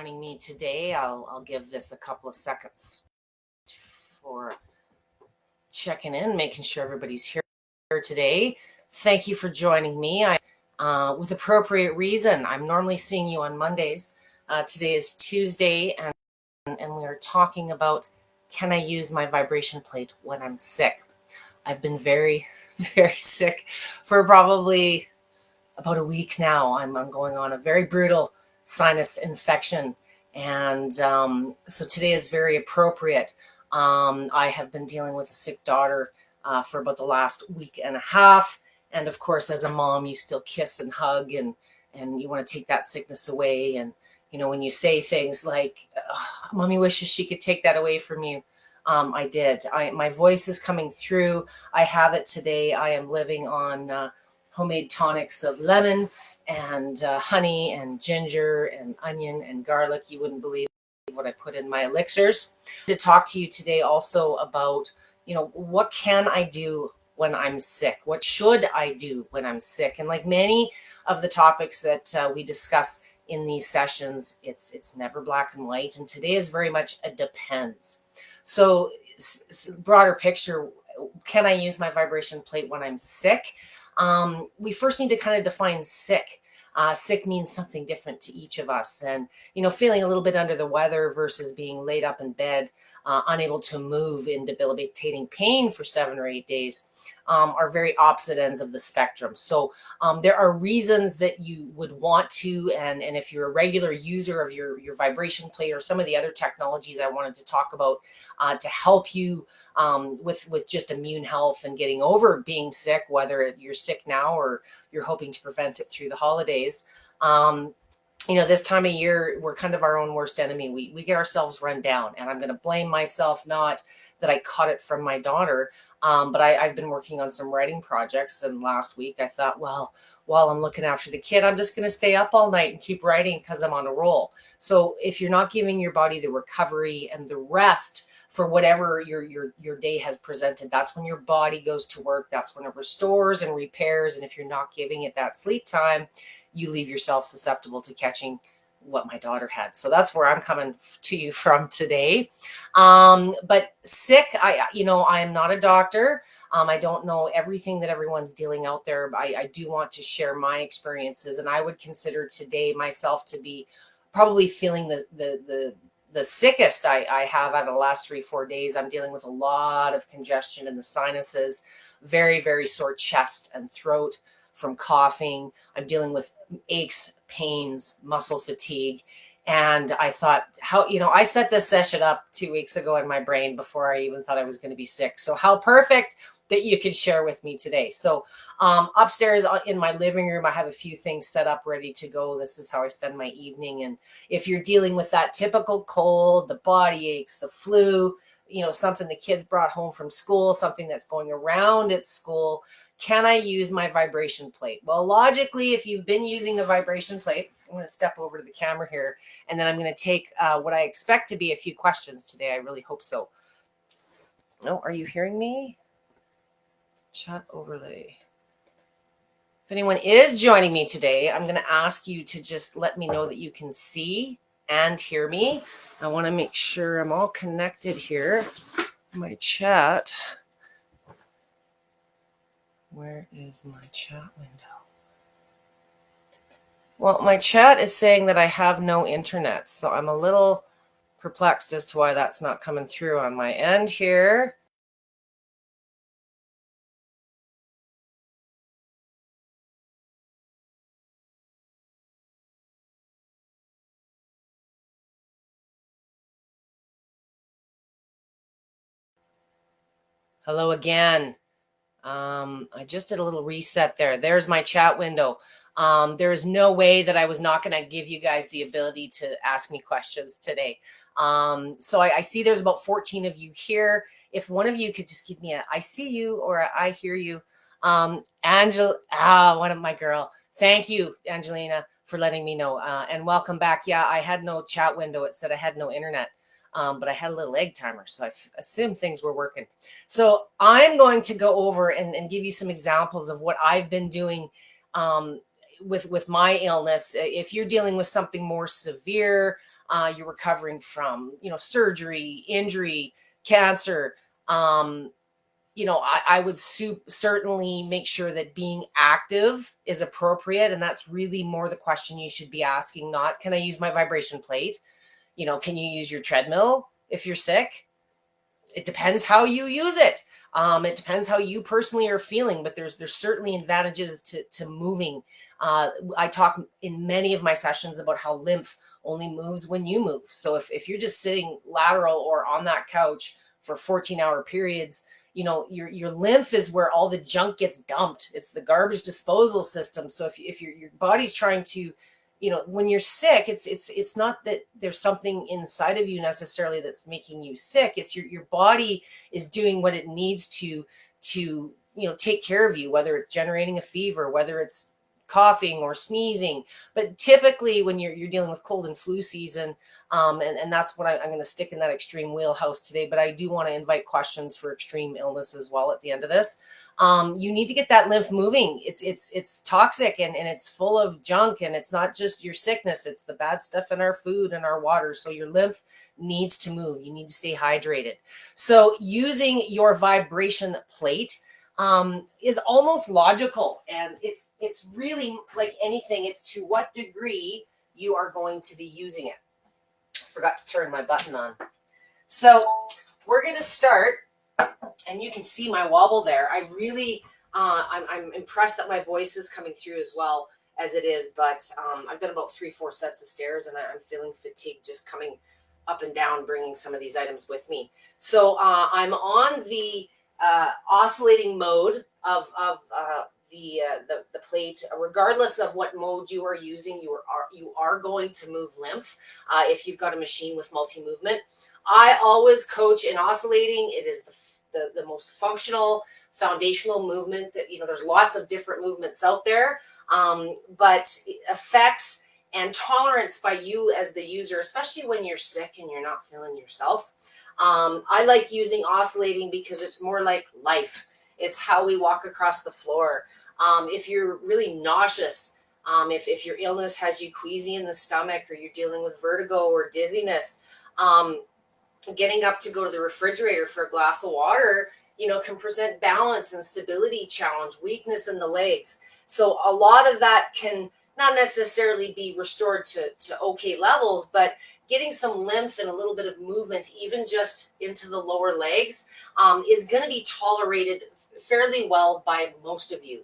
joining me today. I'll give this a couple of seconds for checking in, making sure everybody's here today. Thank you for joining me. With appropriate reason. I'm normally seeing you on Mondays. Today is Tuesday, and we are talking about, can I use my vibration plate when I'm sick? I've been very, very sick for probably about a week now. I'm going on a very brutal sinus infection. And so today is very appropriate. I have been dealing with a sick daughter for about the last week and a half. And of course, as a mom, you still kiss and hug and you want to take that sickness away. And, you know, when you say things like, Mommy wishes she could take that away from you. I did. My voice is coming through. I have it today. I am living on homemade tonics of lemon and honey and ginger and onion and garlic. You wouldn't believe what I put in my elixirs. To talk to you today also about, you know, what can I do when I'm sick? What should I do when I'm sick? And like many of the topics that we discuss in these sessions, it's never black and white. And today is very much a depends. So broader picture, can I use my vibration plate when I'm sick? We first need to kind of define sick. Sick means something different to each of us. And, you know, feeling a little bit under the weather versus being laid up in bed, unable to move in debilitating pain for 7 or 8 days are very opposite ends of the spectrum. So there are reasons that you would want to, and if you're a regular user of your vibration plate or some of the other technologies I wanted to talk about to help you with just immune health and getting over being sick, whether you're sick now or you're hoping to prevent it through the holidays. You know, this time of year, we're kind of our own worst enemy. We get ourselves run down, and I'm going to blame myself, not that I caught it from my daughter, but I've been working on some writing projects. And last week I thought, well, while I'm looking after the kid, I'm just going to stay up all night and keep writing because I'm on a roll. So if you're not giving your body the recovery and the rest for whatever your day has presented, that's when your body goes to work. That's when it restores and repairs. And if you're not giving it that sleep time, you leave yourself susceptible to catching what my daughter had. So that's where I'm coming to you from today. But sick, I am not a doctor. I don't know everything that everyone's dealing out there. I do want to share my experiences, and I would consider today myself to be probably feeling the sickest I have out of the last 3-4 days. I'm dealing with a lot of congestion in the sinuses, very, very sore chest and throat from coughing. I'm dealing with aches, pains, muscle fatigue. And I thought, I set this session up 2 weeks ago in my brain before I even thought I was going to be sick. So how perfect that you could share with me today. So upstairs in my living room, I have a few things set up ready to go. This is how I spend my evening. And if you're dealing with that typical cold, the body aches, the flu, you know, something the kids brought home from school, something that's going around at school, can I use my vibration plate? Well, logically, if you've been using a vibration plate, I'm going to step over to the camera here, and then I'm going to take what I expect to be a few questions today. I really hope so. Oh, are you hearing me? Chat overlay. If anyone is joining me today, I'm going to ask you to just let me know that you can see and hear me. I want to make sure I'm all connected here. My chat. Where is my chat window? Well, my chat is saying that I have no internet, so I'm a little perplexed as to why that's not coming through on my end here. Hello again. I just did a little reset there. There's my chat window. There is no way that I was not going to give you guys the ability to ask me questions today. So I see there's about 14 of you here. If one of you could just give me I see you or I hear you. One of my girl. Thank you, Angelina, for letting me know. And welcome back. Yeah, I had no chat window. It said I had no internet. But I had a little egg timer, so I assumed things were working. So I'm going to go over and give you some examples of what I've been doing with my illness. If you're dealing with something more severe, you're recovering from, surgery, injury, cancer. I would certainly make sure that being active is appropriate. And that's really more the question you should be asking, not can I use my vibration plate? Can you use your treadmill if you're sick? It depends how you use it. It depends how you personally are feeling, but there's certainly advantages to moving. I talk in many of my sessions about how lymph only moves when you move. So if you're just sitting lateral or on that couch for 14-hour periods, your lymph is where all the junk gets dumped. It's the garbage disposal system. So if your body's trying to, when you're sick, it's not that there's something inside of you necessarily that's making you sick. It's your body is doing what it needs to take care of you, whether it's generating a fever, whether it's coughing or sneezing. But typically when you're dealing with cold and flu season, and that's what I'm going to stick in that extreme wheelhouse today, but I do want to invite questions for extreme illness as well at the end of this. You need to get that lymph moving. It's toxic and it's full of junk, and it's not just your sickness, it's the bad stuff in our food and our water. So your lymph needs to move. You need to stay hydrated. So using your vibration plate is almost logical, and it's really like anything. It's to what degree you are going to be using it. I forgot to turn my button on. So we're going to start, and you can see my wobble there. I really, I'm impressed that my voice is coming through as well as it is, but I've done about 3-4 sets of stairs, and I'm feeling fatigued just coming up and down, bringing some of these items with me. So I'm on the oscillating mode of the plate. Regardless of what mode you are using, you are going to move lymph if you've got a machine with multi-movement. I always coach in oscillating. It is the most functional, foundational movement that, there's lots of different movements out there, but effects and tolerance by you as the user, especially when you're sick and you're not feeling yourself. I like using oscillating because it's more like life. It's how we walk across the floor. If you're really nauseous, if your illness has you queasy in the stomach, or you're dealing with vertigo or dizziness, getting up to go to the refrigerator for a glass of water, can present balance and stability challenge, weakness in the legs. So a lot of that can not necessarily be restored to okay levels, but getting some lymph and a little bit of movement, even just into the lower legs, is going to be tolerated fairly well by most of you.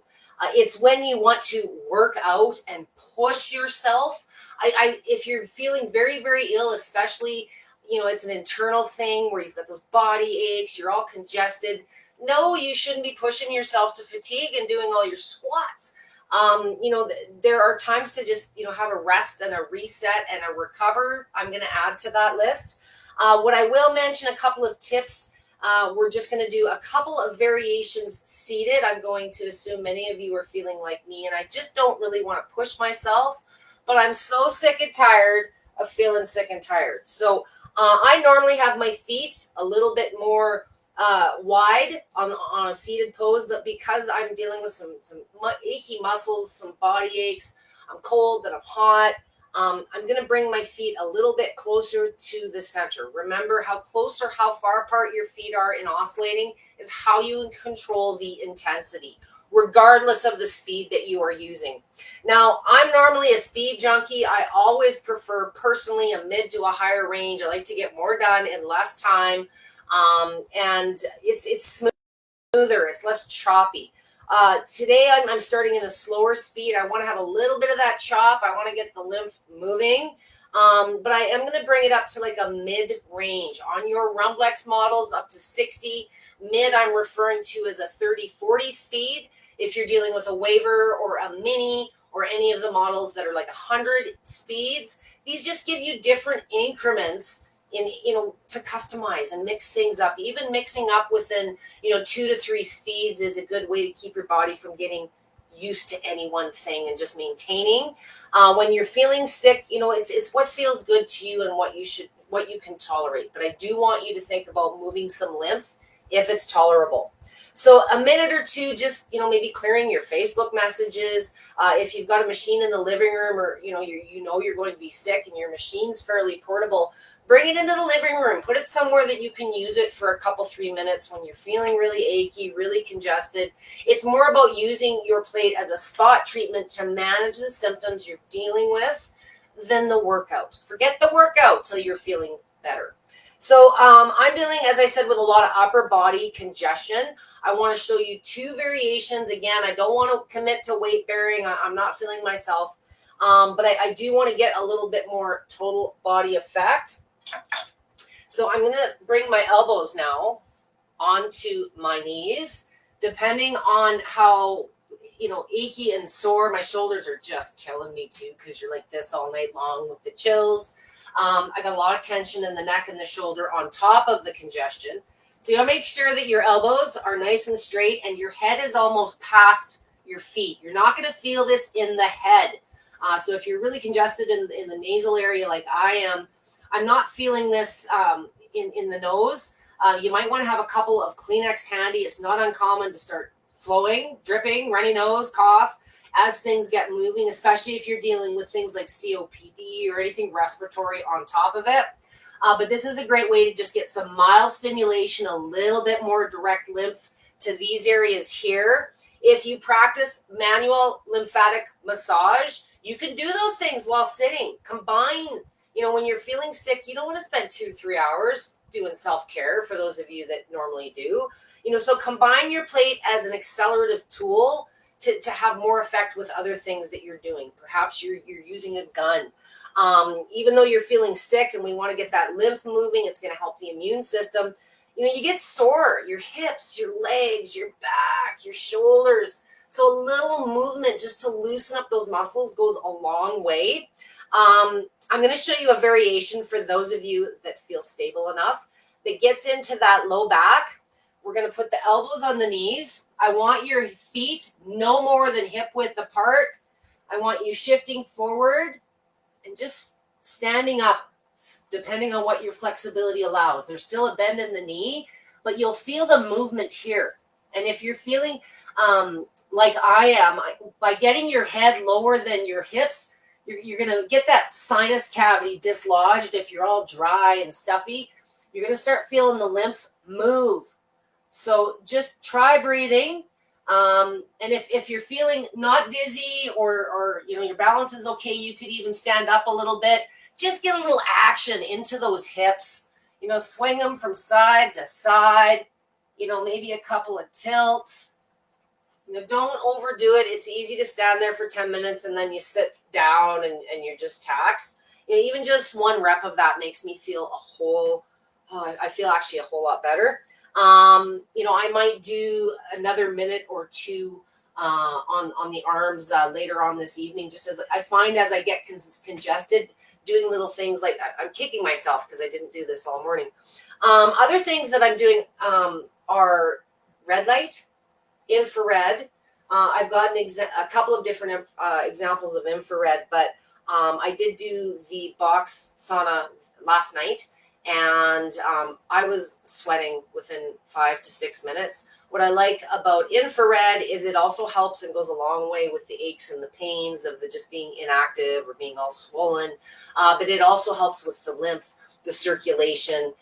It's when you want to work out and push yourself. If you're feeling very, very ill, especially, it's an internal thing where you've got those body aches, you're all congested. No, you shouldn't be pushing yourself to fatigue and doing all your squats. There are times to just, have a rest and a reset and a recover. I'm going to add to that list. What I will mention, a couple of tips. We're just going to do a couple of variations seated. I'm going to assume many of you are feeling like me, and I just don't really want to push myself, but I'm so sick and tired of feeling sick and tired. So I normally have my feet a little bit more wide on a seated pose, but because I'm dealing with some achy muscles, some body aches, I'm cold and I'm hot, I'm going to bring my feet a little bit closer to the center. Remember, how close or how far apart your feet are in oscillating is how you control the intensity, regardless of the speed that you are using. Now, I'm normally a speed junkie. I always prefer personally a mid to a higher range. I like to get more done in less time. And it's smoother, it's less choppy. Today I'm starting in a slower speed. I want to have a little bit of that chop. I want to get the lymph moving. But I am going to bring it up to like a mid range on your Rumblex models, up to 60. Mid I'm referring to as a 30-40 speed. If you're dealing with a Waver or a Mini or any of the models that are like 100 speeds, these just give you different increments to customize and mix things up. Even mixing up within 2 to 3 speeds is a good way to keep your body from getting used to any one thing and just maintaining. When you're feeling sick, it's what feels good to you and what you can tolerate. But I do want you to think about moving some lymph if it's tolerable. So a minute or two, just, maybe clearing your Facebook messages. If you've got a machine in the living room, or, you're going to be sick and your machine's fairly portable, bring it into the living room, put it somewhere that you can use it for a couple, 3 minutes when you're feeling really achy, really congested. It's more about using your plate as a spot treatment to manage the symptoms you're dealing with than the workout. Forget the workout till you're feeling better. So I'm dealing, as I said, with a lot of upper body congestion. I want to show you 2 variations. Again, I don't want to commit to weight bearing. I'm not feeling myself, but I do want to get a little bit more total body effect. So I'm going to bring my elbows now onto my knees, depending on how, achy and sore. My shoulders are just killing me too, because you're like this all night long with the chills. I got a lot of tension in the neck and the shoulder on top of the congestion. So you want to make sure that your elbows are nice and straight and your head is almost past your feet. You're not going to feel this in the head. So if you're really congested in the nasal area like I am, I'm not feeling this in the nose. You might want to have a couple of Kleenex handy. It's not uncommon to start flowing, dripping, runny nose, cough as things get moving, especially if you're dealing with things like COPD or anything respiratory on top of it. But this is a great way to just get some mild stimulation, a little bit more direct lymph to these areas here. If you practice manual lymphatic massage, you can do those things while sitting. Combine, when you're feeling sick, you don't want to spend 2-3 hours doing self-care, for those of you that normally do. So combine your plate as an accelerative tool to have more effect with other things that you're doing. Perhaps you're using a gun. Even though you're feeling sick and we want to get that lymph moving, it's going to help the immune system. You get sore, your hips, your legs, your back, your shoulders. So a little movement just to loosen up those muscles goes a long way. I'm going to show you a variation for those of you that feel stable enough that gets into that low back. We're going to put the elbows on the knees. I want your feet no more than hip width apart. I want you shifting forward and just standing up, depending on what your flexibility allows. There's still a bend in the knee, but you'll feel the movement here. And if you're feeling like I am, by getting your head lower than your hips, you're going to get that sinus cavity dislodged. If you're all dry and stuffy, you're going to start feeling the lymph move. So just try breathing. And if you're feeling not dizzy or your balance is okay, you could even stand up a little bit. Just get a little action into those hips. Swing them from side to side. Maybe a couple of tilts. Don't overdo it. It's easy to stand there for 10 minutes and then you sit down and you're just taxed. Even just 1 rep of that makes me feel I feel actually a whole lot better. I might do another minute or 2 on the arms later on this evening, just as I find as I get congested, doing little things like I'm kicking myself because I didn't do this all morning. Other things that I'm doing are red light, infrared. I've gotten a couple of different examples of infrared, but I did do the box sauna last night. And I was sweating within 5 to 6 minutes. What I like about infrared is it also helps and goes a long way with the aches and the pains of the just being inactive or being all swollen. But it also helps with the lymph, the circulation,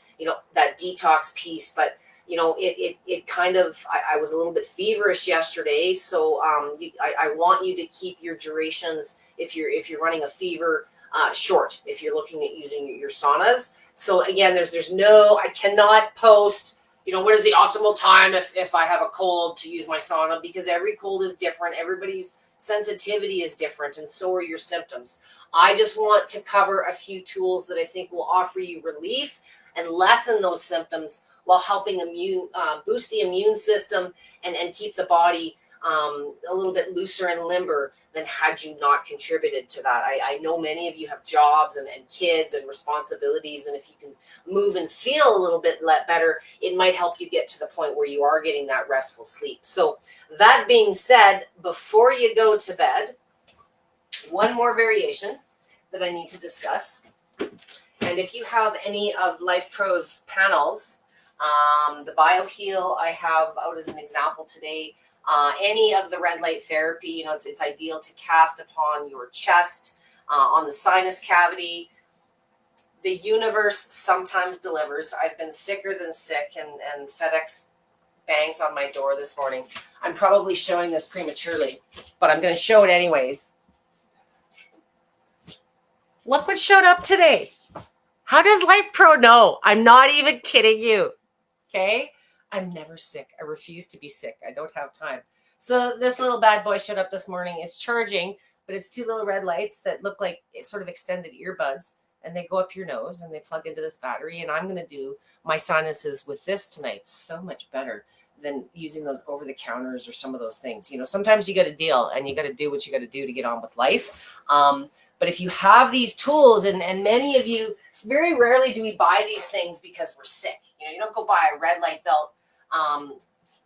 that detox piece. But, it kind of, I was a little bit feverish yesterday. So I want you to keep your durations, if you're running a fever, short, if you're looking at using your saunas. So again, there's no, I cannot post, what is the optimal time if I have a cold to use my sauna, because every cold is different. Everybody's sensitivity is different, and so are your symptoms. I just want to cover a few tools that I think will offer you relief and lessen those symptoms while helping boost the immune system and keep the body a little bit looser and limber than had you not contributed to that. I know many of you have jobs and kids and responsibilities, and if you can move and feel a little bit better, it might help you get to the point where you are getting that restful sleep. So that being said, before you go to bed, one more variation that I need to discuss. And if you have any of Life Pro's panels, The BioHeal I have out as an example today. Any of the red light therapy, you know, it's ideal to cast upon your chest, on the sinus cavity. The universe sometimes delivers. I've been sicker than sick, and FedEx bangs on my door this morning. I'm probably showing this prematurely, but I'm going to show it anyways. Look what showed up today. How does Life Pro know? I'm not even kidding you. Okay? I'm never sick. I refuse to be sick. I don't have time. So this little bad boy showed up this morning. It's charging, but it's two little red lights that look like sort of extended earbuds, and they go up your nose and they plug into this battery. And I'm going to do my sinuses with this tonight. So much better than using those over the counters or some of those things. You know, sometimes you got to deal and you got to do what you got to do to get on with life. But if you have these tools, and many of you, very rarely do we buy these things because we're sick. You know, you don't go buy a red light belt,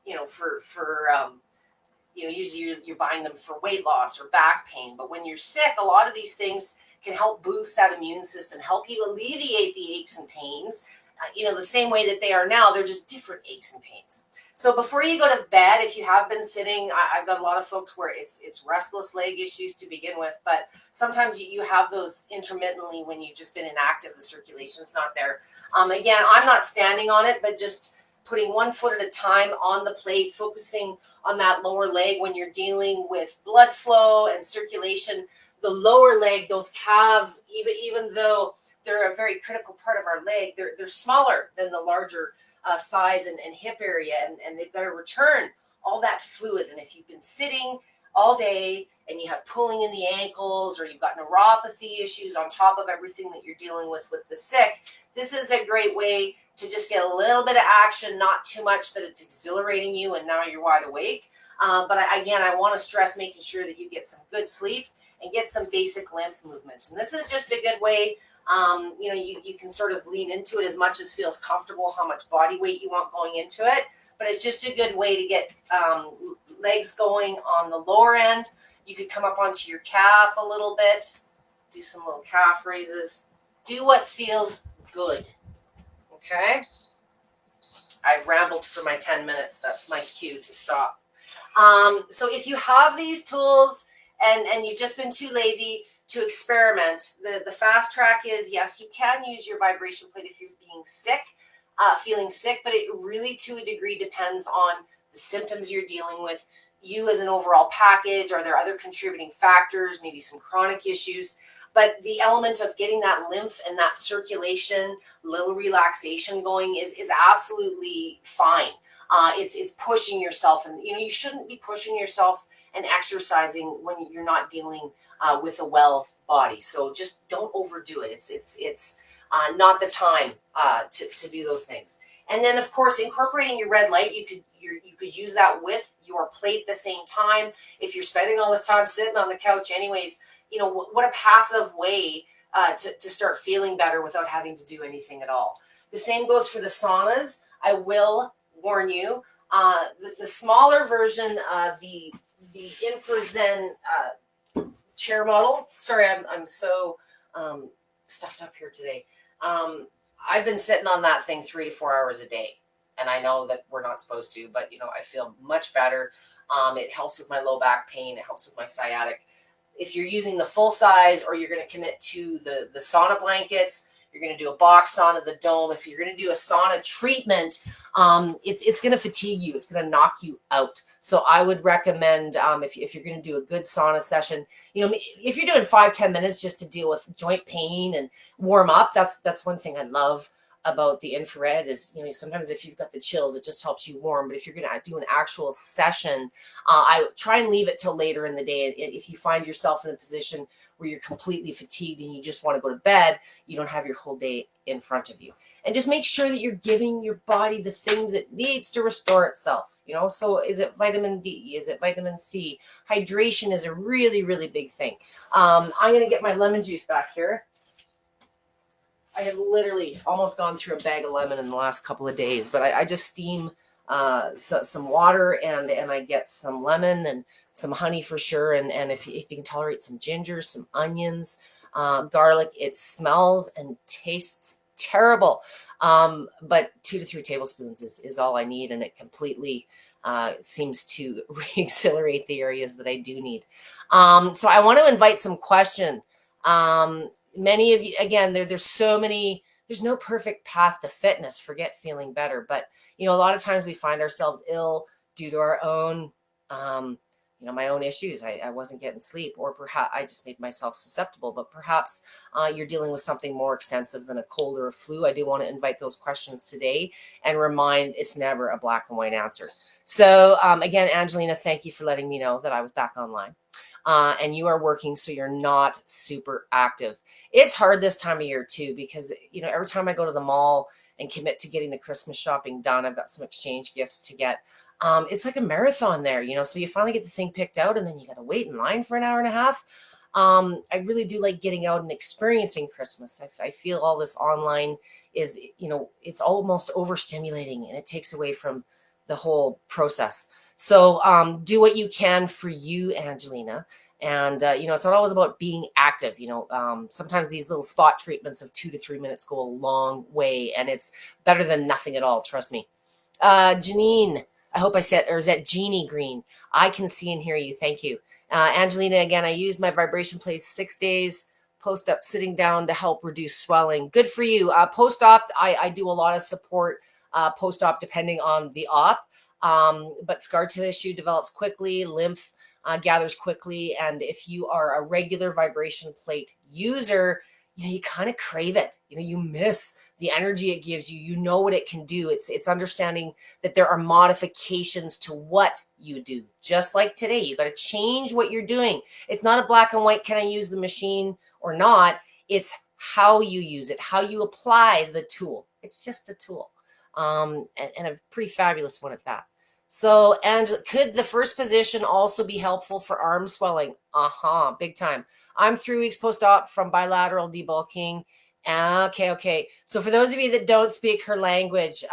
you know, you know, usually you're buying them for weight loss or back pain. But when you're sick, a lot of these things can help boost that immune system, help you alleviate the aches and pains. You know, the same way that they are now, they're just different aches and pains. So before you go to bed, if you have been sitting, I've got a lot of folks where it's restless leg issues to begin with, but sometimes you have those intermittently when you've just been inactive, the circulation's not there. Again, I'm not standing on it, but just putting one foot at a time on the plate, focusing on that lower leg when you're dealing with blood flow and circulation. The lower leg, those calves, even though they're a very critical part of our leg, they're smaller than the larger thighs and hip area, and they've got to return all that fluid. And if you've been sitting all day and you have pulling in the ankles, or you've got neuropathy issues on top of everything that you're dealing with the sick, this is a great way to just get a little bit of action, not too much that it's exhilarating you and now you're wide awake. But I want to stress making sure that you get some good sleep and get some basic lymph movements. And this is just a good way. You know, you can sort of lean into it as much as feels comfortable, how much body weight you want going into it. But it's just a good way to get legs going on the lower end. You could come up onto your calf a little bit, do some little calf raises. Do what feels good. Okay? I've rambled for my 10 minutes. That's my cue to stop. So if you have these tools and you've just been too lazy to experiment, the fast track is, yes, you can use your vibration plate if you're being sick, feeling sick, but it really to a degree depends on the symptoms you're dealing with, you as an overall package. Are there other contributing factors, maybe some chronic issues? But the element of getting that lymph and that circulation, little relaxation going is absolutely fine. It's pushing yourself, and you know, you shouldn't be pushing yourself and exercising when you're not dealing with a well body. So just don't overdo it. It's not the time to do those things. And then of course, incorporating your red light, you could use that with your plate at the same time. If you're spending all this time sitting on the couch anyways, you know, what a passive way to start feeling better without having to do anything at all. The same goes for the saunas. I will warn you, the smaller version, the InfraZen chair model. Sorry, I'm so stuffed up here today. I've been sitting on that thing 3 to 4 hours a day, and I know that we're not supposed to, but you know, I feel much better. It helps with my low back pain. It helps with my sciatic. If you're using the full size, or you're going to commit to the sauna blankets, you're going to do a box sauna, the dome. If you're going to do a sauna treatment, it's going to fatigue you. It's going to knock you out. So I would recommend, if you're going to do a good sauna session, you know, if you're doing 5-10 minutes just to deal with joint pain and warm up, that's one thing I love about the infrared is, you know, sometimes if you've got the chills, it just helps you warm. But if you're going to do an actual session, I try and leave it till later in the day. And if you find yourself in a position where you're completely fatigued and you just want to go to bed, you don't have your whole day in front of you. And just make sure that you're giving your body the things it needs to restore itself. You know, so is it vitamin D? Is it vitamin C? Hydration is a really, really big thing. I'm going to get my lemon juice back here. I have literally almost gone through a bag of lemon in the last couple of days, but I just steam some water and I get some lemon and some honey for sure. And if you can tolerate some ginger, some onions, garlic, it smells and tastes terrible. But 2 to 3 tablespoons is all I need, and it completely seems to re-accelerate the areas that I do need. So I want to invite some question. Many of you, again, there's so many, there's no perfect path to fitness, forget feeling better. But, a lot of times we find ourselves ill due to our own, my own issues. I wasn't getting sleep, or perhaps I just made myself susceptible, but perhaps you're dealing with something more extensive than a cold or a flu. I do want to invite those questions today and remind it's never a black and white answer. So again, Angelina, thank you for letting me know that I was back online. And you are working, so you're not super active. It's hard this time of year too, because, every time I go to the mall and commit to getting the Christmas shopping done, I've got some exchange gifts to get. It's like a marathon there, so you finally get the thing picked out, and then you got to wait in line for an hour and a half. I really do like getting out and experiencing Christmas. I feel all this online is, it's almost overstimulating, and it takes away from the whole process. So do what you can for you, Angelina. And, it's not always about being active. Sometimes these little spot treatments of 2 to 3 minutes go a long way, and it's better than nothing at all. Trust me. Janine, I hope I said, or is that Jeannie Green? I can see and hear you. Thank you. Angelina, again, I used my vibration plates 6 days post-op sitting down to help reduce swelling. Good for you. Post-op, I do a lot of support post-op depending on the op. But scar tissue develops quickly, lymph gathers quickly. And if you are a regular vibration plate user, you kind of crave it. You miss the energy it gives you. You know what it can do. It's understanding that there are modifications to what you do. Just like today, you got to change what you're doing. It's not a black and white, can I use the machine or not? It's how you use it, how you apply the tool. It's just a tool. And a pretty fabulous one at that. So, and could the first position also be helpful for arm swelling? Big time. I'm 3 weeks post-op from bilateral debulking. Okay. So for those of you that don't speak her language,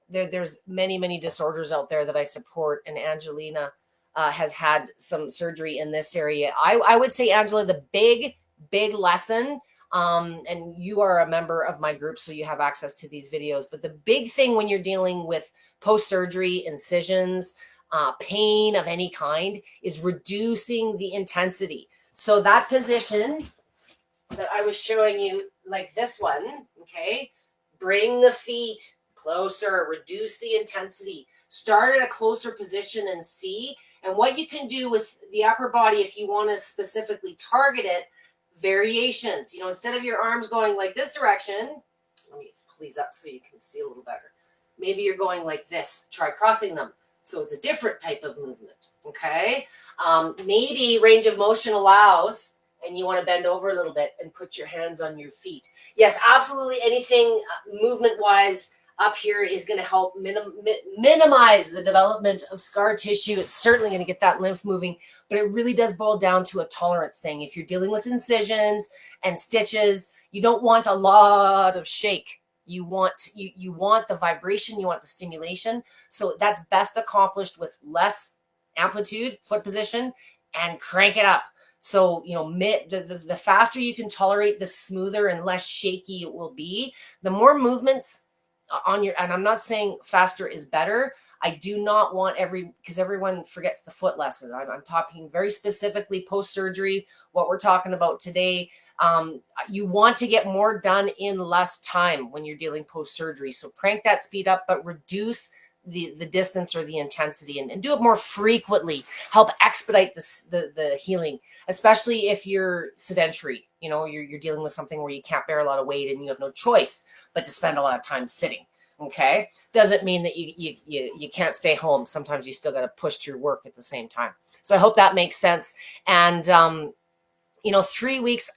there's many disorders out there that I support, and Angelina has had some surgery in this area. I would say, Angela, the big lesson, and you are a member of my group, so you have access to these videos. But the big thing when you're dealing with post-surgery incisions, pain of any kind, is reducing the intensity. So that position that I was showing you, like this one, okay, bring the feet closer, reduce the intensity, start at a closer position and see. And what you can do with the upper body, if you want to specifically target it, variations, instead of your arms going like this direction, let me please up so you can see a little better. Maybe you're going like this, try crossing them. So it's a different type of movement. Okay. Maybe range of motion allows, and you want to bend over a little bit and put your hands on your feet. Yes, absolutely. Anything movement wise up here is going to help minimize the development of scar tissue. It's certainly going to get that lymph moving, but it really does boil down to a tolerance thing. If you're dealing with incisions and stitches, you don't want a lot of shake. You want the vibration, you want the stimulation. So that's best accomplished with less amplitude, foot position, and crank it up. So, the faster you can tolerate, the smoother and less shaky it will be. The more movements on your, and I'm not saying faster is better. I do not want because everyone forgets the foot lesson. I'm talking very specifically post-surgery, what we're talking about today. You want to get more done in less time when you're dealing post-surgery. So crank that speed up, but reduce the distance or the intensity, and do it more frequently. Help expedite the healing, especially if you're sedentary. You're dealing with something where you can't bear a lot of weight and you have no choice but to spend a lot of time sitting. Okay, doesn't mean that you can't stay home. Sometimes you still got to push through work at the same time. So I hope that makes sense. And 3 weeks.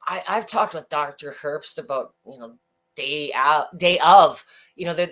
I've talked with Dr. Herbst about day of.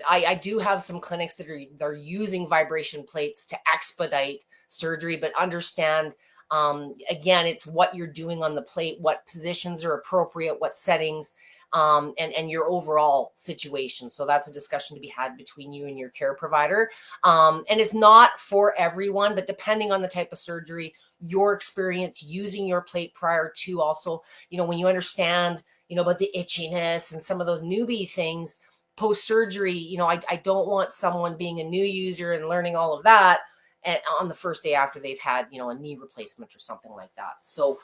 I do have some clinics that are using vibration plates to expedite surgery, but understand, again, it's what you're doing on the plate, what positions are appropriate, what settings. and your overall situation. So that's a discussion to be had between you and your care provider. And it's not for everyone, but depending on the type of surgery, your experience using your plate prior to, also, when you understand, about the itchiness and some of those newbie things post-surgery, I don't want someone being a new user and learning all of that on the first day after they've had, a knee replacement or something like that. So,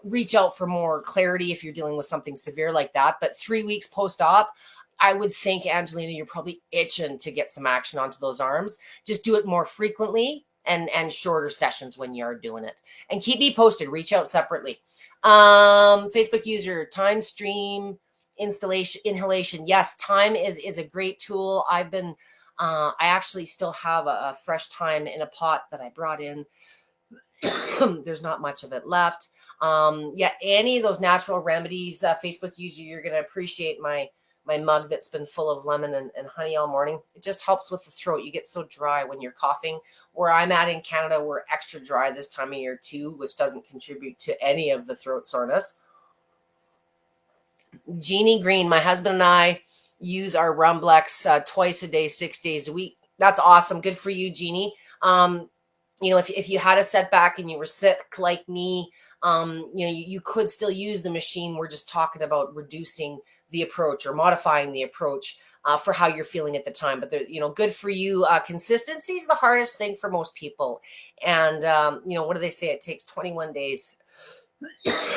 reach out for more clarity if you're dealing with something severe like that. But 3 weeks post-op, I would think, Angelina, you're probably itching to get some action onto those arms. Just do it more frequently and shorter sessions when you are doing it. And keep me posted. Reach out separately. Facebook user, time stream inhalation. Yes, time is a great tool. I actually still have a fresh thyme in a pot that I brought in. There's not much of it left. Yeah, any of those natural remedies, Facebook user, you're going to appreciate my mug that's been full of lemon and honey all morning. It just helps with the throat. You get so dry when you're coughing. Where I'm at in Canada, we're extra dry this time of year too, which doesn't contribute to any of the throat soreness. Jeannie Green, my husband and I use our Rumblex twice a day, 6 days a week. That's awesome. Good for you, Jeannie. If you had a setback and you were sick like me, you could still use the machine. We're just talking about reducing the approach or modifying the approach for how you're feeling at the time. But good for you. Consistency is the hardest thing for most people. And, what do they say? It takes 21 days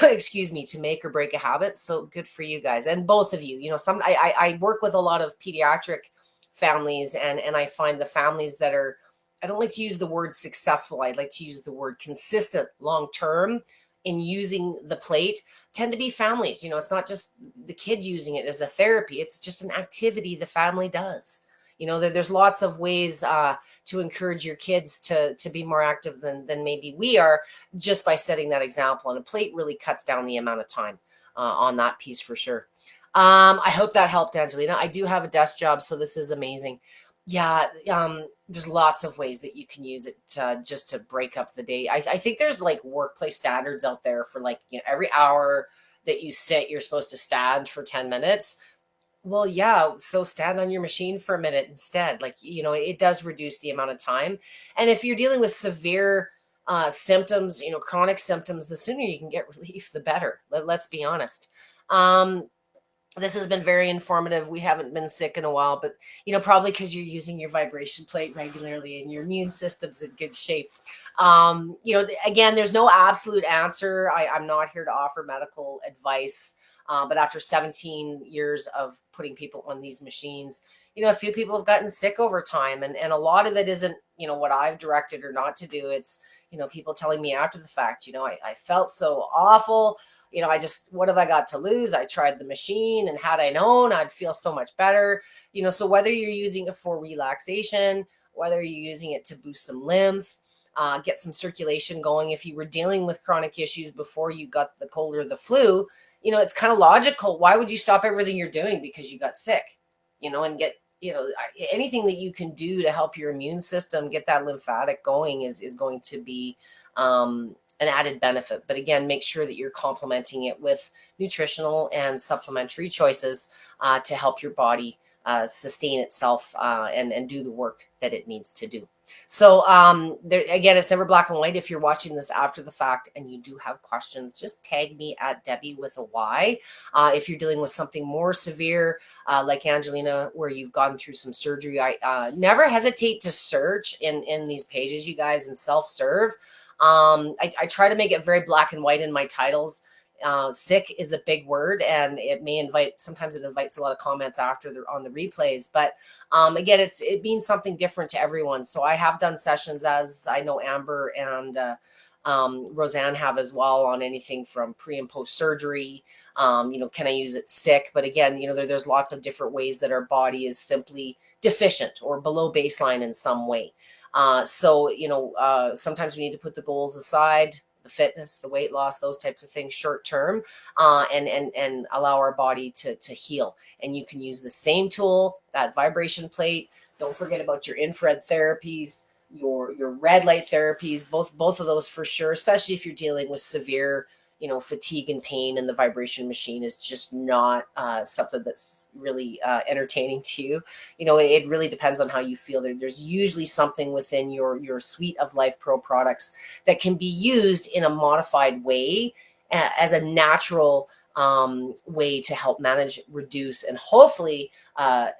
excuse me, to make or break a habit. So good for you guys. And both of you, I work with a lot of pediatric families, and I find the families that are, I don't like to use the word successful. I'd like to use the word consistent long-term in using the plate, tend to be families. It's not just the kid using it as a therapy. It's just an activity the family does. There's lots of ways to encourage your kids to be more active than maybe we are, just by setting that example. And a plate really cuts down the amount of time on that piece for sure. I hope that helped, Angelina. I do have a desk job, so this is amazing. Yeah, there's lots of ways that you can use it just to break up the day. I think there's like workplace standards out there for every hour that you sit, you're supposed to stand for 10 minutes. Well, yeah, so stand on your machine for a minute instead. It does reduce the amount of time. And if you're dealing with severe symptoms, chronic symptoms, the sooner you can get relief, the better. Let's be honest. This has been very informative. We haven't been sick in a while, but, probably because you're using your vibration plate regularly and your immune system's in good shape. Again, there's no absolute answer. I'm not here to offer medical advice. But after 17 years of putting people on these machines, a few people have gotten sick over time. And a lot of it isn't, what I've directed or not to do. It's, people telling me after the fact, I felt so awful. What have I got to lose? I tried the machine, and had I known, I'd feel so much better. So whether you're using it for relaxation, whether you're using it to boost some lymph, get some circulation going. If you were dealing with chronic issues before you got the cold or the flu, it's kind of logical. Why would you stop everything you're doing because you got sick, and get, anything that you can do to help your immune system get that lymphatic going is going to be an added benefit. But again, make sure that you're complementing it with nutritional and supplementary choices to help your body sustain itself and do the work that it needs to do. So again, it's never black and white. If you're watching this after the fact and you do have questions, just tag me at Debbie with a Y. If you're dealing with something more severe, like Angelina, where you've gone through some surgery, I never hesitate to search in these pages, you guys, and self-serve. I try to make it very black and white in my titles. Sick is a big word, and it may sometimes it invites a lot of comments after on the replays, but again, it means something different to everyone. So I have done sessions, as I know Amber and Roseanne have as well, on anything from pre and post surgery. Can I use it sick? But again, there's lots of different ways that our body is simply deficient or below baseline in some way. Sometimes we need to put the goals aside, the fitness, the weight loss, those types of things short term, and allow our body to heal. And you can use the same tool, that vibration plate. Don't forget about your infrared therapies, your red light therapies, both of those for sure, especially if you're dealing with severe, fatigue and pain, and the vibration machine is just not something that's really entertaining to you. It really depends on how you feel. There's usually something within your suite of Life Pro products that can be used in a modified way as a natural way to help manage, reduce, and hopefully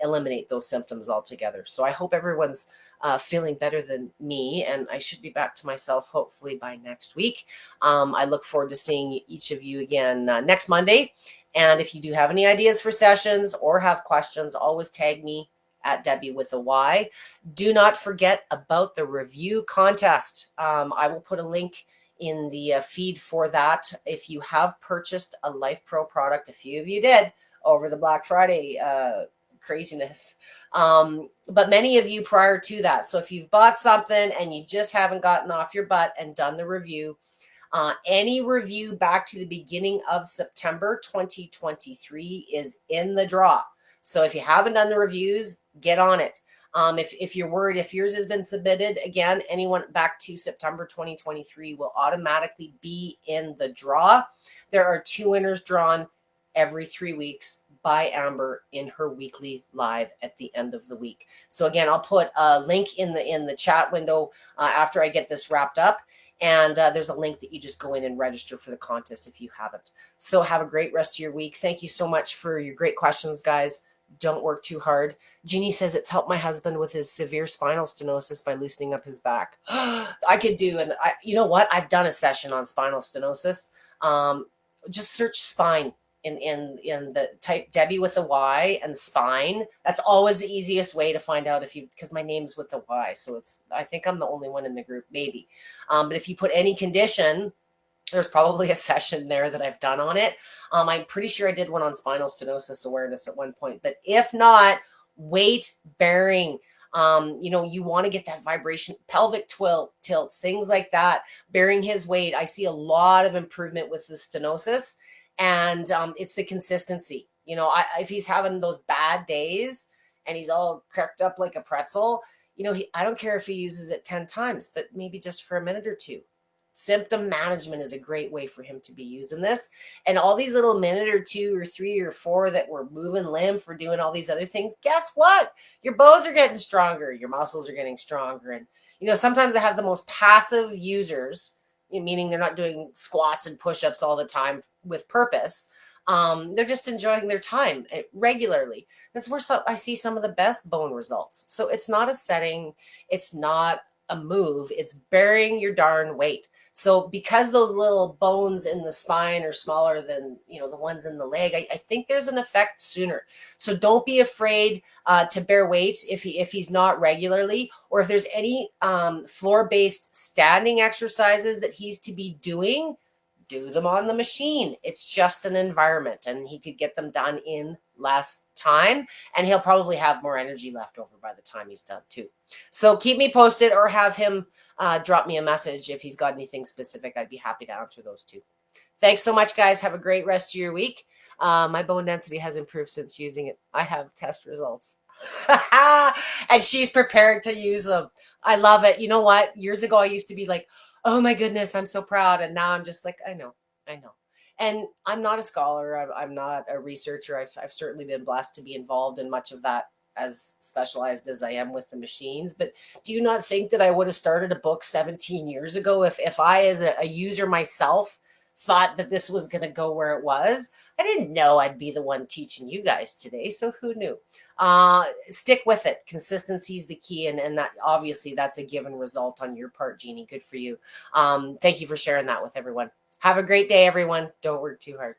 eliminate those symptoms altogether. So I hope everyone's feeling better than me, and I should be back to myself hopefully by next week. I look forward to seeing each of you again next Monday. And if you do have any ideas for sessions or have questions, always tag me at Debbie with a Y. Do not forget about the review contest. I will put a link in the feed for that. If you have purchased a Life Pro product, a few of you did over the Black Friday craziness, but many of you prior to that. So if you've bought something and you just haven't gotten off your butt and done the review, any review back to the beginning of September 2023 is in the draw. So if you haven't done the reviews, get on it. If you're worried, if yours has been submitted, again, anyone back to September 2023 will automatically be in the draw. There are 2 winners drawn every 3 weeks by Amber in her weekly live at the end of the week. So again, I'll put a link in the chat window after I get this wrapped up. And there's a link that you just go in and register for the contest if you haven't. So have a great rest of your week. Thank you so much for your great questions, guys. Don't work too hard. Jeannie says it's helped my husband with his severe spinal stenosis by loosening up his back. I could do, and you know what? I've done a session on spinal stenosis. Just search spine in the type Debbie with a Y and spine. That's always the easiest way to find out because my name's with a Y. So I think I'm the only one in the group, maybe. But if you put any condition, there's probably a session there that I've done on it. I'm pretty sure I did one on spinal stenosis awareness at one point, but if not, weight bearing. You want to get that vibration, pelvic tilts, things like that, bearing his weight. I see a lot of improvement with the stenosis, and it's the consistency. If he's having those bad days and he's all cracked up like a pretzel, I don't care if he uses it 10 times, but maybe just for a minute or two. Symptom management is a great way for him to be using this. And all these little minute or 2 or 3 or 4 that we're moving lymph or doing all these other things, guess what? Your bones are getting stronger. Your muscles are getting stronger. And, sometimes I have the most passive users, meaning they're not doing squats and push-ups all the time with purpose. They're just enjoying their time regularly. That's where I see some of the best bone results. So it's not a setting. It's not a move. It's bearing your darn weight. So because those little bones in the spine are smaller than the ones in the leg, I think there's an effect sooner. So don't be afraid to bear weight if he's not regularly, or if there's any floor-based standing exercises that he's to be doing, do them on the machine. It's just an environment, and he could get them done in less time, and he'll probably have more energy left over by the time he's done too. So keep me posted, or have him drop me a message if he's got anything specific. I'd be happy to answer those too. Thanks so much, guys. Have a great rest of your week. My bone density has improved since using it. I have test results. And she's prepared to use them. I love it. You know what? Years ago, I used to be like, oh my goodness, I'm so proud. And now I'm just like, I know. And I'm not a scholar. I'm not a researcher. I've certainly been blessed to be involved in much of that, as specialized as I am with the machines. But do you not think that I would have started a book 17 years ago if I, as a user myself, thought that this was going to go where it was? I didn't know I'd be the one teaching you guys today. So who knew? Stick with it. Consistency is the key. And that obviously that's a given result on your part, Jeannie. Good for you. Thank you for sharing that with everyone. Have a great day, everyone. Don't work too hard.